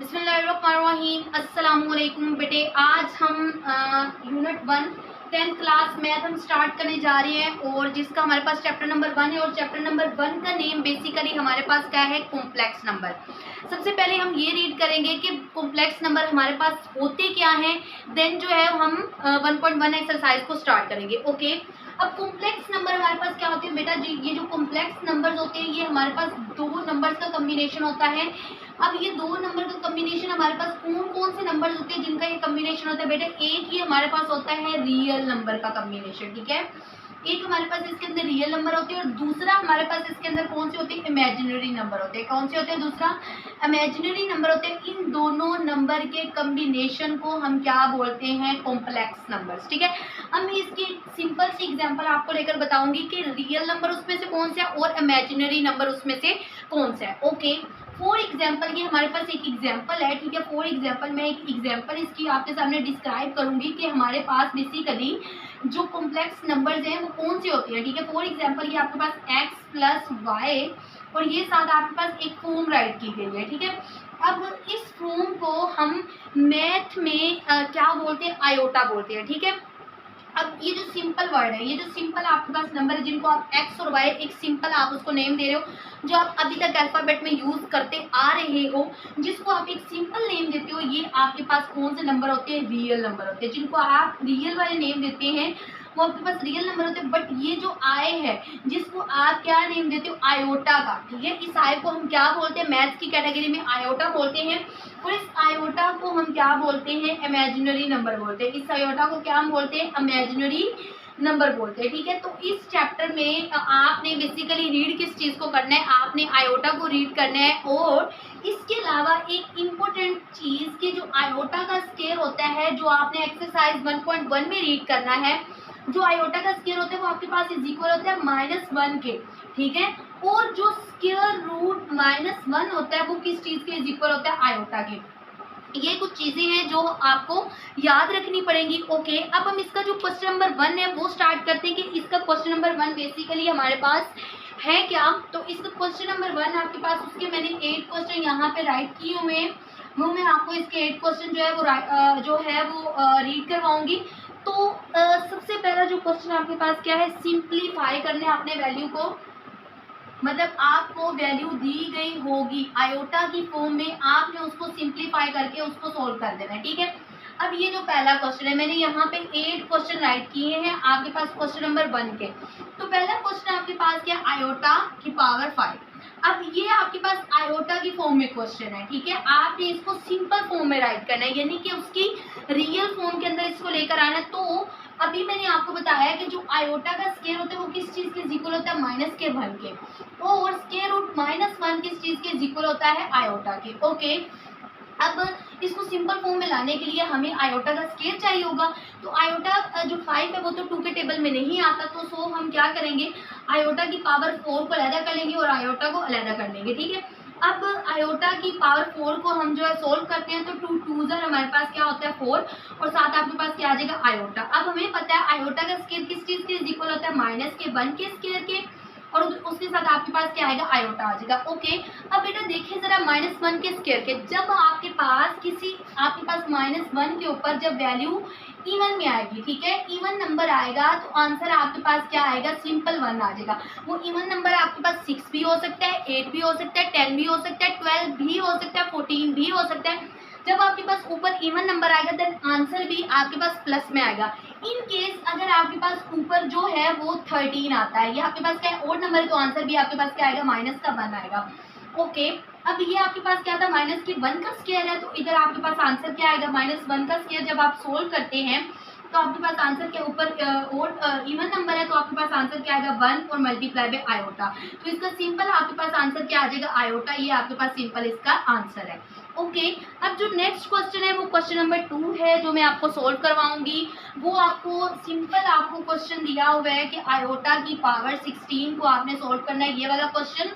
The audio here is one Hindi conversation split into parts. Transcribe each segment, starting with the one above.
बिस्मिल्लाहिर्रहमानिर्रहीम। अस्सलाम वालेकुम बेटे। आज हम यूनिट 1 10th क्लास मैथ हम स्टार्ट करने जा रहे हैं और जिसका हमारे पास चैप्टर नंबर 1 है और चैप्टर नंबर 1 का नेम बेसिकली हमारे पास क्या है, कॉम्प्लेक्स नंबर। सबसे पहले हम ये रीड करेंगे कि कॉम्प्लेक्स नंबर हमारे पास होते क्या हैं, देन जो है हम 1.1 एक्सरसाइज को स्टार्ट करेंगे। ओके, अब कॉम्प्लेक्स नंबर हमारे पास क्या होते हैं बेटा जी, ये जो कॉम्प्लेक्स नंबर्स होते हैं ये हमारे पास दो नंबर्स का कॉम्बिनेशन होता है। अब ये दो नंबर का कॉम्बिनेशन हमारे पास कौन कौन से नंबर्स होते हैं जिनका ये कॉम्बिनेशन होता है बेटा, एक ही हमारे पास होता है रियल नंबर का कॉम्बिनेशन। ठीक है, एक हमारे पास इसके अंदर रियल नंबर होते हैं और दूसरा हमारे पास इसके अंदर कौन से होते हैं, इमेजिनरी नंबर होते हैं। कौन से होते हैं, दूसरा इमेजिनरी नंबर होते हैं। इन दोनों नंबर के कॉम्बिनेशन को हम क्या बोलते हैं, कॉम्प्लेक्स नंबर्स। ठीक है, अब मैं इसकी सिंपल सी एग्जांपल आपको लेकर बताऊंगी कि रियल नंबर उसमें से कौन सा है और इमेजिनरी नंबर उसमें से कौन सा है। ओके, फॉर एग्जाम्पल ये हमारे पास एक एग्जाम्पल है। ठीक है, फॉर एग्जाम्पल मैं एक एग्जाम्पल इसकी आपके सामने डिस्क्राइब करूंगी कि हमारे पास बेसिकली जो कॉम्प्लेक्स नंबर्स हैं वो कौन से होते हैं। ठीक है, फॉर एग्जाम्पल ये आपके पास x प्लस वाई और ये साथ आपके पास एक फॉर्म राइट की गई है। ठीक है, अब इस फॉर्म को हम मैथ में क्या बोलते हैं, आयोटा बोलते हैं। ठीक है, अब ये जो सिंपल वर्ड है, ये जो सिंपल आपके पास नंबर है जिनको आप x और y एक सिंपल आप उसको नेम दे रहे हो, जो आप अभी तक अल्फाबेट में यूज करते आ रहे हो, जिसको आप एक सिंपल नेम देते हो, ये आपके पास कौन से नंबर होते हैं, रियल नंबर होते हैं। जिनको आप रियल वाले नेम देते हैं वो आपके पास रियल नंबर होते हैं। बट ये जो आय है जिसको आप क्या नेम देते हो, आयोटा का। ठीक है, इस आय को हम क्या बोलते हैं, मैथ्स की कैटेगरी में आयोटा बोलते हैं और इस आयोटा को हम क्या बोलते हैं, इमेजिनरी नंबर बोलते हैं। इस आयोटा को क्या हम बोलते हैं, इमेजिनरी नंबर बोलते हैं। ठीक है, तो इस चैप्टर में आपने बेसिकली रीड किस चीज को करना है, आपने आयोटा को रीड करना है और इसके अलावा एक इम्पोर्टेंट चीज कि जो आयोटा का स्केयर होता है जो आपने एक्सरसाइज 1.1 में रीड करना है, जो आयोटा का स्केयर होता है वो आपके पास इज इक्वल होता है -1 के। ठीक है, और जो स्केयर रूट -1 होता है वो किस चीज के इज इक्वल होता है, आयोटा के। ये कुछ चीजें हैं जो आपको याद रखनी पड़ेंगी। ओके, अब हम इसका जो क्वेश्चन नंबर 1 है वो स्टार्ट करते हैं कि इसका क्वेश्चन नंबर 1 बेसिकली हमारे पास है क्या। तो इसका क्वेश्चन नंबर 1 आपके पास, उसके मैंने 8 क्वेश्चन यहाँ पे राइट किए हुए हैं, वो मैं आपको इसके 8 क्वेश्चन जो है वो रीड करवाऊंगी। तो सबसे पहला जो क्वेश्चन आपके पास क्या है, सिंप्लीफाई करने अपने वैल्यू को, मतलब आपको वैल्यू दी गई होगी आयोटा की फॉर्म में, आपने उसको सिंप्लीफाई करके उसको सोल्व कर देना है। ठीक है, अब ये जो पहला क्वेश्चन है मैंने यहाँ पे 8 क्वेश्चन राइट किए हैं आपके पास क्वेश्चन नंबर 1 के। तो पहला क्वेश्चन आपके पास क्या, आयोटा की पावर 5। अब ये आपके पास आयोटा की फॉर्म में क्वेश्चन है। ठीक है, आपने इसको सिंपल फॉर्म में राइट करना है, यानी कि उसकी रियल फॉर्म के अंदर इसको लेकर आना है। तो अभी मैंने आपको बताया कि जो आयोटा का स्केयर होता है वो किस चीज के इक्वल होता है, -1 के, और स्केयर रूट -1 किस चीज के इक्वल होता है, आयोटा के। ओके, अब इसको सिंपल फॉर्म में लाने के लिए हमें आयोटा का स्केयर चाहिए होगा। तो आयोटा जो 5 है वो तो 2 के टेबल में नहीं आता, तो सो हम क्या करेंगे, आयोटा की पावर 4 को अलहदा कर लेंगे और आयोटा को अलहदा कर लेंगे। ठीक है, अब आयोटा की पावर 4 को हम जो है सोल्व करते हैं तो 2 2 हमारे पास क्या होता है 4 और साथ आपके पास क्या आ जाएगा, आयोटा। अब हमें पता है आयोटा का स्केयर किस चीज के इक्वल होता है, -1 के स्केयर के, और उसके साथ आपके पास क्या आएगा, आयोटा आ जाएगा। ओके, अब बेटा देखिए जरा -1 के स्केयर के, जब आपके पास -1 के ऊपर जब वैल्यू इवन में आएगी, ठीक है, इवन नंबर आएगा तो आंसर आपके पास क्या आएगा, सिंपल 1 आ जाएगा। वो इवन नंबर आपके पास 6 भी हो सकता है, 8 भी हो सकता है, 10 भी हो सकता है, 12 भी हो सकता है, 14 भी हो सकता है। जब आपके पास ऊपर इवन नंबर आएगा देन आंसर भी आपके पास प्लस में आएगा। इन केस अगर आपके पास ऊपर जो है वो 13 आता है, ये आपके पास क्या है, ओड नंबर, तो आंसर भी आपके पास क्या आएगा, -1 आएगा। ओके, अब ये आपके पास क्या था, -1 का स्केयर है, तो इधर आपके पास आंसर क्या आएगा, -1 का स्केयर। जब आप सोल्व करते हैं तो आपके पास आंसर के ऊपर ओड इवन नंबर है तो आपके पास आंसर क्या आएगा, 1 और मल्टीप्लाई बाय आयोटा। तो इसका सिंपल आपके पास आंसर क्या आ जाएगा, आयोटा। ये आपके पास सिंपल इसका आंसर है। ओके, अब जो नेक्स्ट क्वेश्चन है वो क्वेश्चन नंबर 2 है जो मैं आपको सोल्व करवाऊंगी। वो आपको सिंपल आपको क्वेश्चन दिया हुआ है कि आयोटा की पावर 16 को आपने सोल्व करना है, ये वाला क्वेश्चन।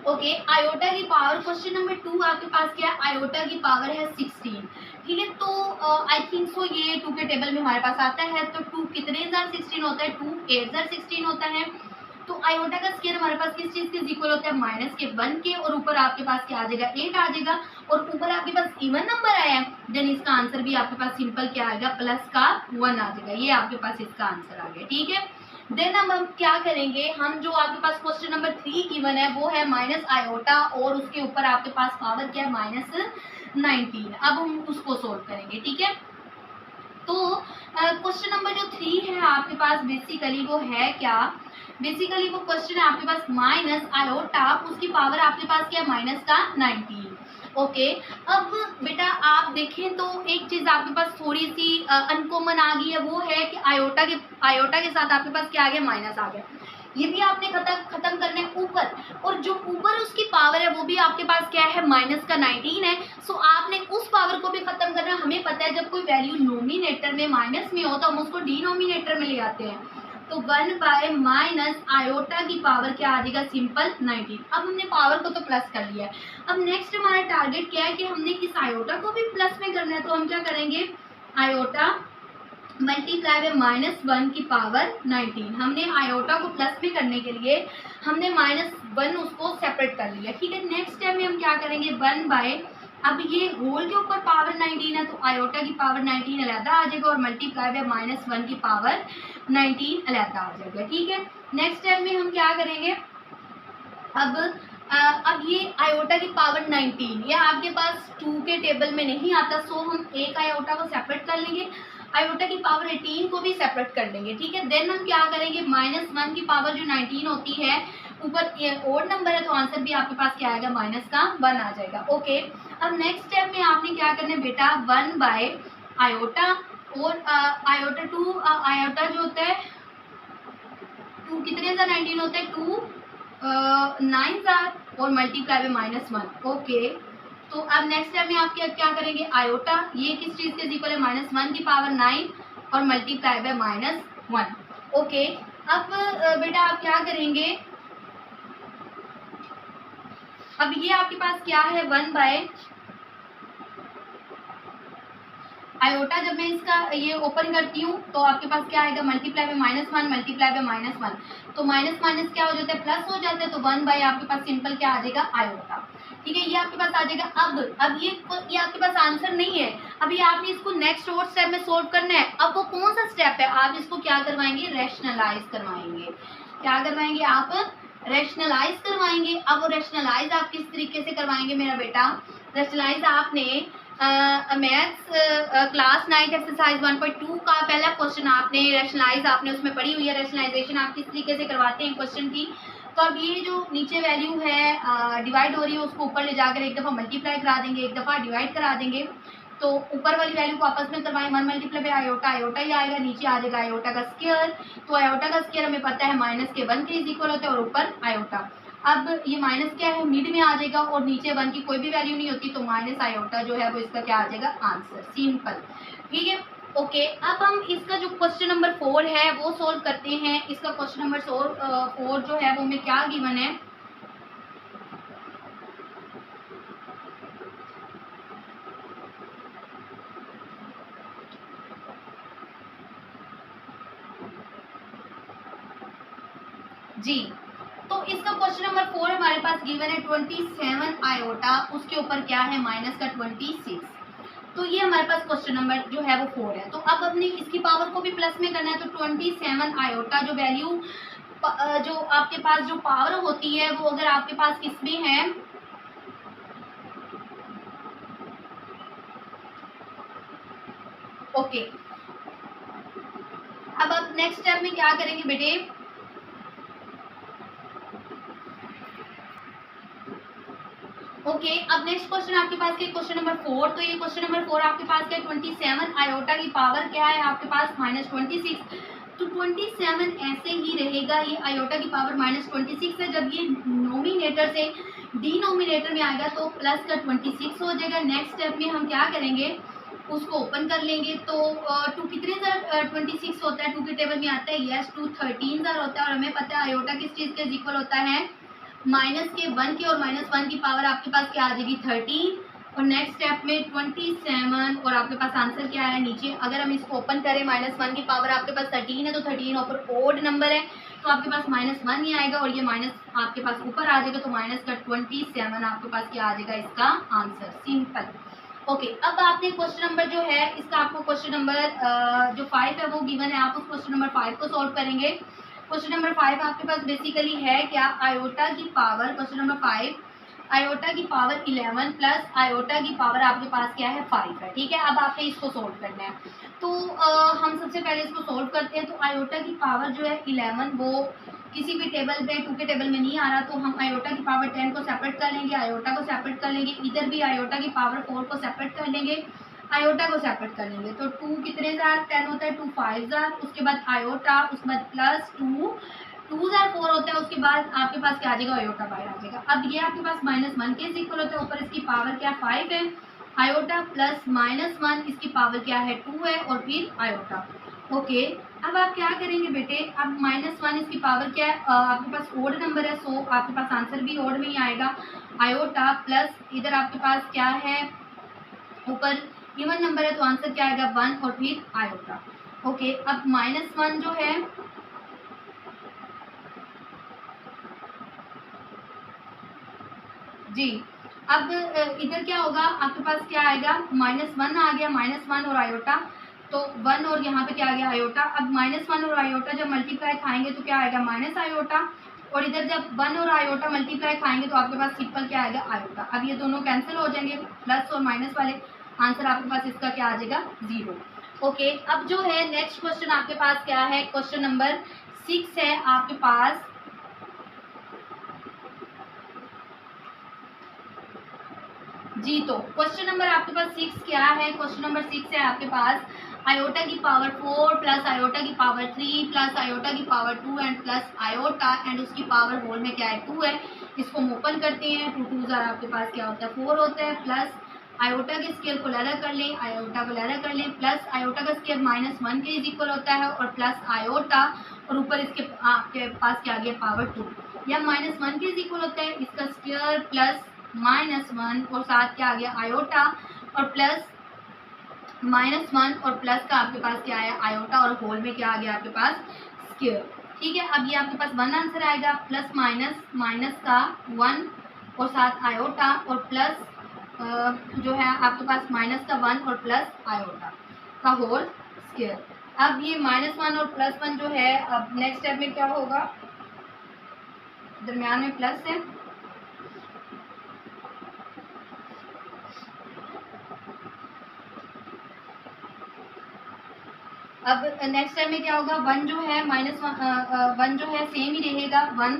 ओके, आयोटा की पावर क्वेश्चन नंबर 2 आपके पास क्या है, आयोटा की पावर है 16। ठीक है, तो आई थिंक सो ये 2 के टेबल में हमारे पास आता है। तो 2 कितने 16 होता है, 2 8 16 होता है। तो आयोटा का स्क्वायर हमारे पास किस चीज के इक्वल होता है, माइनस के 1 के, और ऊपर आपके पास क्या आ जाएगा, 8 आ जाएगा, और ऊपर आपके पास इवन नंबर आया है, देन इसका आंसर भी आपके पास सिंपल क्या आएगा, प्लस का 1 आ जाएगा। ये आपके पास इसका आंसर आ गया, ठीक है। देन अब हम क्या करेंगे, हम जो आपके पास क्वेश्चन नंबर 3 गिवन है वो है माइनस आयोटा, और उसके ऊपर आपके पास पावर क्या है, -19। अब हम उसको सोल्व करेंगे, ठीक है। तो क्वेश्चन नंबर जो 3 है आपके पास बेसिकली वो है क्या, बेसिकली वो क्वेश्चन है आपके पास माइनस आयोटा, उसकी पावर आपके पास क्या है, माइनस का 19। ओके, अब बेटा आप देखें तो एक चीज आपके पास थोड़ी सी अनकॉमन आ गई है, वो है कि आयोटा के साथ आपके पास क्या आ गया, माइनस आ गया। ये भी आपने खत्म करना है ऊपर, और जो ऊपर उसकी पावर है वो भी आपके पास क्या है, माइनस का 19 है। सो आपने उस पावर को भी खत्म करना है। हमें पता है जब कोई वैल्यू नोमिनेटर में माइनस में हो तो हम उसको डिनोमिनेटर में ले आते हैं। तो 1 बाय माइनस आयोटा की पावर क्या आ जाएगा, सिंपल 19। अब हमने पावर को तो प्लस कर लिया है। अब नेक्स्ट हमारा टारगेट क्या है कि हमने इस आयोटा को भी प्लस में करना है। तो हम क्या करेंगे, आयोटा मल्टीप्लाई बाय -1 की पावर 19। हमने आयोटा को प्लस में करने के लिए हमने -1 उसको सेपरेट कर लिया, ठीक है। नेक्स्ट स्टेप में हम क्या करेंगे, 1 बाय, अब ये होल के ऊपर पावर 19 है तो आयोटा की पावर 19 अलहदा आ जाएगा, और मल्टीप्लाई बाय -1 की पावर 19 अलहदा आ जाएगा, ठीक है। नेक्स्ट स्टेप में हम क्या करेंगे, अब ये आयोटा की पावर 19 ये आपके पास 2 के टेबल में नहीं आता, सो हम एक आयोटा को सेपरेट कर लेंगे, आयोटा की पावर 18 को भी सेपरेट कर लेंगे, ठीक है। देन हम क्या करेंगे, -1 की पावर जो 19 होती है, ऊपर ओड नंबर है तो आंसर भी आपके पास क्या आएगा, माइनस का 1 आ जाएगा। ओके, अब नेक्स्ट स्टेप में आपने क्या करना है बेटा, 1 बाय आयोटा, और आयोटा 2 आयोटा जो होता है 2 कितने सा 19 होता है, 2 9 जार, और मल्टीप्लाई बाय -1। ओके, तो अब नेक्स्ट स्टेप में आप क्या करेंगे, आयोटा ये किस चीज के इक्वल है, -1 की पावर 9 और मल्टीप्लाई बाय -1। ओके, अब बेटा आप क्या करेंगे, अब ये आपके पास क्या है, 1 बाय आयोटा, जब मैं इसका ये ओपन करती हूँ तो आपके पास क्या आएगा, मल्टीप्लाई बाय -1 मल्टीप्लाई बाय -1, तो माइनस माइनस क्या हो जाता है, प्लस हो जाता है, तो 1 बाय आपके पास सिंपल क्या आ जाएगा, आयोटा, ठीक है। ये आपके पास आ जाएगा। अब ये आपके पास आंसर नहीं है, अभी आपने इसको नेक्स्ट और स्टेप में सोल्व करना है। अब वो कौन सा स्टेप है, आप इसको क्या करवाएंगे, रैशनलाइज करवाएंगे। क्या करवाएंगे आप, रैशनलाइज करवाएंगे। अब वो रैशनलाइज आप किस तरीके से करवाएंगे मेरा बेटा, रैशनलाइज आपने मैथ्स क्लास 9 एक्सरसाइज 1.2 का पहला क्वेश्चन आपने रैशनलाइज आपने उसमें पढ़ी हुई है, रैशनलाइजेशन आप किस तरीके से करवाते हैं क्वेश्चन की। तो अब ये जो नीचे वैल्यू है डिवाइड हो रही है उसको ऊपर ले जाकर एक दफ़ा मल्टीप्लाई करा देंगे, एक दफ़ा डिवाइड करा देंगे, तो ऊपर वाली वैल्यू को आपस में करवाएं, 1 मल्टीप्लाई बाय आयोटा, आयोटा ही आएगा, नीचे आ जाएगा आयोटा का स्क्वायर। तो आयोटा का स्क्वायर हमें पता है -1 के इक्वल होता है, और ऊपर आयोटा। अब ये माइनस क्या है, मिड में आ जाएगा, और नीचे 1 की कोई भी वैल्यू नहीं होती, तो माइनस आयोटा जो है वो इसका क्या आ जाएगा, आंसर, सिंपल, ठीक है। ओके, अब हम इसका जो क्वेश्चन नंबर 4 है वो सोल्व करते हैं। इसका क्वेश्चन नंबर 4 जो है वो में क्या गिवन है, जी, तो इसका क्वेश्चन नंबर 4 हमारे पास गिवन है 27 आयोटा, उसके ऊपर क्या है, माइनस का 26। तो ये हमारे पास क्वेश्चन नंबर जो है वो 4 है। तो अब अपने इसकी पावर को भी प्लस में करना है, तो 27 आयोटा जो वैल्यू जो आपके पास जो पावर होती है वो अगर आपके पास किसमें है, ओके। अब आप नेक्स्ट स्टेप में क्या करेंगे बेटे, ओके, अब नेक्स्ट क्वेश्चन आपके पास क्या, क्वेश्चन नंबर 4। तो ये क्वेश्चन नंबर 4 आपके पास क्या है, 27 आयोटा की पावर क्या है आपके पास, -26। तो 27 ऐसे ही रहेगा, ये आयोटा की पावर -26 है। जब ये नोमिनेटर से डिनोमिनेटर में आएगा तो प्लस का 26 हो जाएगा। नेक्स्ट स्टेप में हम क्या करेंगे, उसको ओपन कर लेंगे, तो 2 कितने ज़र 26 होता है, 2 के टेबल में आता है, यस 2 13 ज़र होता है, और हमें पता है आयोटा किस चीज़ के इक्वल होता है, -1 के, और -1 की पावर आपके पास क्या आ जाएगी, 13, और नेक्स्ट स्टेप में 27, और आपके पास आंसर क्या है नीचे। अगर हम इसको ओपन करें, -1 की पावर आपके पास 13 है, तो 13 ऊपर ओड नंबर है, तो आपके पास -1 ही आएगा और ये माइनस आपके पास ऊपर आ जाएगा, तो माइनस का 27 आपके पास क्या आ जाएगा इसका आंसर, सिंपल। ओके, अब आपने क्वेश्चन नंबर जो है इसका आपको क्वेश्चन नंबर जो 5 है वो गिवन है, आप उस क्वेश्चन नंबर 5 को सॉल्व करेंगे। क्वेश्चन नंबर 5 आपके पास बेसिकली है क्या, आयोटा की पावर, क्वेश्चन नंबर 5 आयोटा की पावर 11 प्लस आयोटा की पावर आपके पास क्या है 5 है, ठीक है। अब आपने इसको सोल्व करना है, तो हम सबसे पहले इसको सोल्व करते हैं। तो आयोटा की पावर जो है 11 वो किसी भी टेबल पे 2 के टेबल में नहीं आ रहा, तो हम आयोटा की पावर 10 को सेपरेट कर लेंगे, आयोटा को सेपरेट कर लेंगे, इधर भी आयोटा की पावर 4 को सेपरेट कर लेंगे, आयोटा को सेपरेट कर लेंगे। तो 2 कितने जार 10 होता है, 2 5 जार, उसके बाद आयोटा, उसके बाद प्लस 2 जार 4 होता है, उसके बाद आपके पास क्या आ जाएगा, आयोटा बाहर आ जाएगा। अब ये आपके पास -1 के इक्वल होता है, ऊपर इसकी पावर क्या 5 है, आयोटा प्लस -1 इसकी पावर क्या है 2 है और फिर आयोटा। ओके, अब आप क्या करेंगे बेटे, अब -1 इसकी पावर क्या है, आपके पास ओड नंबर है, सो आपके पास आंसर भी ओड में ही आएगा। आयोटा प्लस इधर आपके पास क्या है, ऊपर इवन नंबर है, तो आंसर क्या आएगा 1 और फिर आयोटा। ओके, अब -1 जो है जी, अब इधर क्या होगा, आपके पास क्या आएगा, -1 आ गया, -1 और आयोटा, तो 1 और यहाँ पे क्या आ गया आयोटा। अब -1 और आयोटा जब मल्टीप्लाई खाएंगे तो क्या आएगा माइनस आयोटा, और इधर जब 1 और आयोटा मल्टीप्लाई खाएंगे तो आपके पास सिंपल क्या आएगा आयोटा। अब ये दोनों कैंसिल हो जाएंगे, प्लस और माइनस वाले, आंसर आपके पास इसका क्या आ जाएगा 0। ओके, अब जो है नेक्स्ट क्वेश्चन आपके पास क्या है, क्वेश्चन नंबर 6 है आपके पास। जी, तो क्वेश्चन नंबर आपके पास 6 क्या है, क्वेश्चन नंबर 6 है आपके पास आयोटा की पावर 4 प्लस आयोटा की पावर 3 प्लस आयोटा की power 2 and plus iota and उसकी पावर होल में क्या है 2 है। इसको हम ओपन करते हैं, 2 2 जार आपके पास क्या होता है 4 होता है, प्लस आयोटा के स्केयर को लहरा कर लें, आयोटा को लहरा कर लें, प्लस आयोटा का स्केयर -1 के इक्वल होता है और प्लस आयोटा और ऊपर इसके आपके पास क्या आ गया पावर 2, या -1 के इक्वल होता है, इसका स्केयर प्लस -1 और साथ क्या आ गया आयोटा और प्लस -1 और प्लस का आपके पास क्या है आयोटा और होल में क्या आ गया आपके पास स्क्वायर। ठीक है, अब ये आपके पास 1 आंसर आएगा, प्लस माइनस का 1 और साथ आयोटा और प्लस जो है आपके पास माइनस का 1 और प्लस आयोटा का होल स्क्वायर। अब ये -1 और +1 जो है, अब नेक्स्ट स्टेप में क्या होगा, दरमियान में प्लस है, अब नेक्स्ट टाइम में क्या होगा 1 जो है -1 जो है सेम ही रहेगा 1,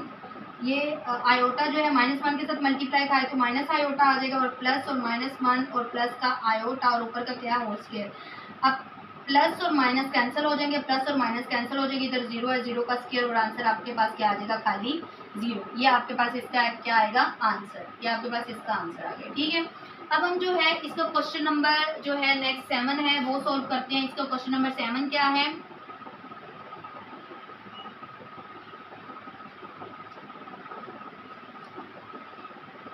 ये आयोटा जो है -1 के साथ मल्टीप्लाई खाए तो माइनस आयोटा आ जाएगा और प्लस और -1 और प्लस का आयोटा और ऊपर का क्या होल स्क्वायर। अब प्लस और माइनस कैंसिल हो जाएंगे, प्लस और माइनस कैंसिल हो जाएगी, इधर 0 है, 0 का स्क्वायर और आंसर आपके पास क्या आ जाएगा खाली 0। ये आपके पास इसका क्या आएगा आंसर, ये आपके पास इसका आंसर आ गया। ठीक है, अब हम जो है इसका क्वेश्चन नंबर जो है नेक्स्ट 7 है वो सॉल्व करते हैं। इसका क्वेश्चन नंबर 7 क्या है,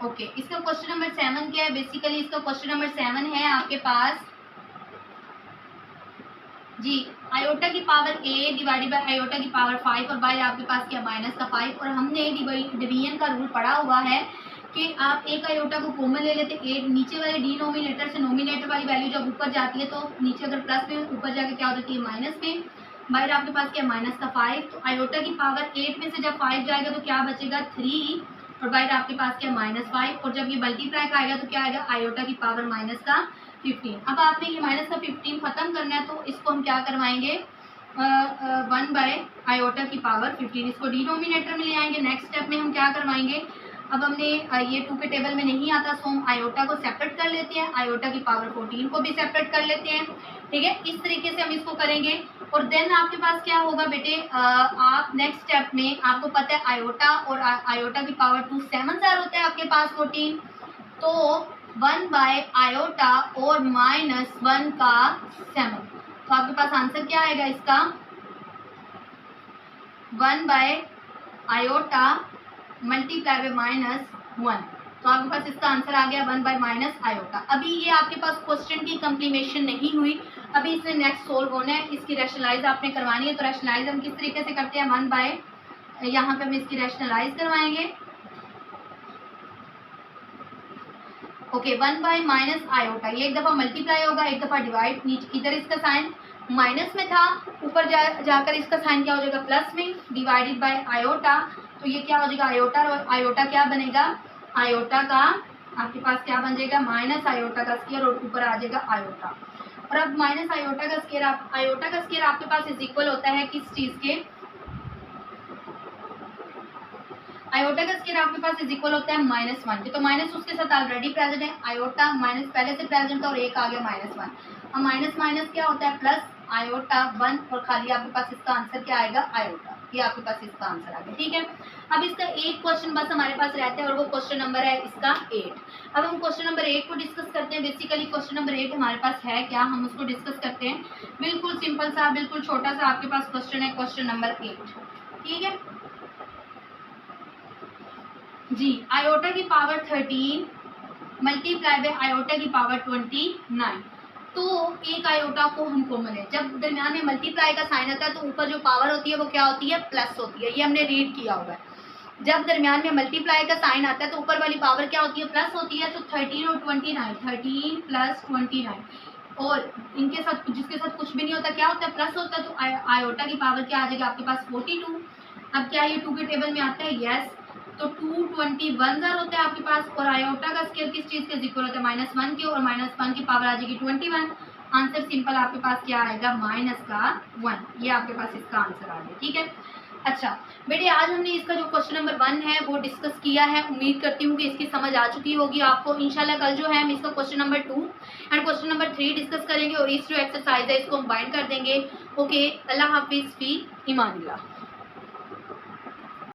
ओके, इसका क्वेश्चन नंबर 7 क्या है, बेसिकली इसका क्वेश्चन नंबर 7 है आपके पास जी, आयोटा की पावर 8 डिवाइडेड बाय आयोटा की पावर 5 और बाय आपके पास क्या माइनस का 5, और हमने डिवीजन का रूल पढ़ा हुआ है कि आप एक आयोटा को कॉमन ले लेते 8, नीचे वाले डिनोमिनेटर से नोमिनेटर वाली वैल्यू जब ऊपर जाती है तो नीचे अगर प्लस में ऊपर जाके क्या हो जाती है माइनस में, बाहर आपके पास क्या माइनस का 5, तो आयोटा की पावर 8 में से जब 5 जाएगा तो क्या बचेगा 3 और बाहर आपके पास क्या -5, और जब ये मल्टीप्लाई का आएगा तो क्या आएगा आयोटा की पावर माइनस का 15। अब आपने ये माइनस का 15 खत्म करना है तो इसको हम क्या करवाएंगे 1 बाय आयोटा की पावर 15, इसको डिनोमिनेटर में ले आएंगे। नेक्स्ट स्टेप में हम क्या करवाएंगे, अब हमने ये 2 के टेबल में नहीं आता सो हम आयोटा को सेपरेट कर लेते हैं, आयोटा की पावर 14 को भी सेपरेट कर लेते हैं। ठीक है, इस तरीके से हम इसको करेंगे और देन आपके पास क्या होगा बेटे, आप नेक्स्ट स्टेप में आपको पता है आयोटा और आयोटा की पावर 2 7 जार होता है आपके पास 14, तो 1 बाय आयोटा और -1 का 7, तो आपके पास आंसर क्या आएगा इसका 1 बाय आयोटा मल्टीप्लाई बाय -1, तो आपके पास इसका आंसर आ गया 1 बाय माइनस आयोटा। अभी ये आपके पास क्वेश्चन की कंप्लीमेशन नहीं हुई, अभी इसमें नेक्स्ट सोल्व होना है, इसकी रैशनलाइज आपने करवानी है। तो रैशनलाइज हम किस तरीके से करते हैं, 1 बाय यहाँ पे हम इसकी रैशनलाइज करवाएंगे। ओके, 1 बाई माइनस आयोटा, ये एक दफ़ा मल्टीप्लाई होगा, एक दफ़ा डिवाइड, नीचे इधर इसका साइन माइनस में था, ऊपर जाकर इसका साइन क्या हो जाएगा प्लस में, डिवाइडेड बाय आयोटा। तो ये क्या हो जाएगा आयोटा, और आयोटा क्या बनेगा, आयोटा का आपके पास क्या बन जाएगा माइनस आयोटा का स्क्वायर, और ऊपर आ जाएगा आयोटा। और अब माइनस आयोटा का स्क्वायर, आयोटा का स्क्वायर आपके पास इज इक्वल होता है किस चीज़ के, आयोटा का स्क्वायर आपके पास इज इक्वल होता है -1 के। तो माइनस उसके साथ ऑलरेडी प्रेजेंट है, आयोटा माइनस पहले से प्रेजेंट था और एक आ गया -1। अब माइनस माइनस क्या होता है प्लस, आयोटा 1, और खाली आपके पास इसका आंसर क्या आएगा आयोटा। ये आपके पास इसका आंसर आ गया, ठीक है। अब इसका एक क्वेश्चन बस हमारे पास रहता है और वो क्वेश्चन नंबर है इसका 8। अब हम क्वेश्चन नंबर 8 को डिस्कस करते हैं। बेसिकली क्वेश्चन नंबर 8 हमारे पास है क्या, हम उसको डिस्कस करते हैं। बिल्कुल सिंपल सा, बिल्कुल छोटा सा आपके पास क्वेश्चन है, क्वेश्चन नंबर 8, ठीक है जी। आयोटा की पावर 13 मल्टीप्लाई बाय आयोटा की पावर 29। तो एक आयोटा को हम कॉमन है, जब दरमियान में मल्टीप्लाई का साइन आता है तो ऊपर जो पावर होती है वो क्या होती है प्लस होती है, ये हमने रीड किया हुआ है। जब दरमियान में मल्टीप्लाई का साइन आता है तो ऊपर वाली पावर क्या होती है प्लस होती है। तो 13 और 29, 13 प्लस 29, और इनके साथ जिसके साथ कुछ भी नहीं होता क्या होता है प्लस होता है। तो आयोटा की पावर क्या आ जाएगा आपके पास 42। अब क्या ये 2 के टेबल में आता है, यस। तो 221 होता है आपके पास, और आयोटा का स्क्वायर किस चीज़ के इक्वल होता है -1 के, और -1 की पावर आ जाएगी 21। आंसर सिंपल आपके पास क्या आएगा -1। ये आपके पास इसका आंसर आ गया, ठीक है। अच्छा बेटे, आज हमने इसका जो क्वेश्चन नंबर 1 है वो डिस्कस किया है। उम्मीद करती हूँ कि इसकी समझ आ चुकी होगी आपको। इंशाल्लाह कल जो है हम इसका question number 2 and question number 3 discuss करेंगे, और इस जो एक्सरसाइज है इसको हम बाइंड कर देंगे। ओके, अल्लाह हाफिज़, फी ईमानिल्लाह।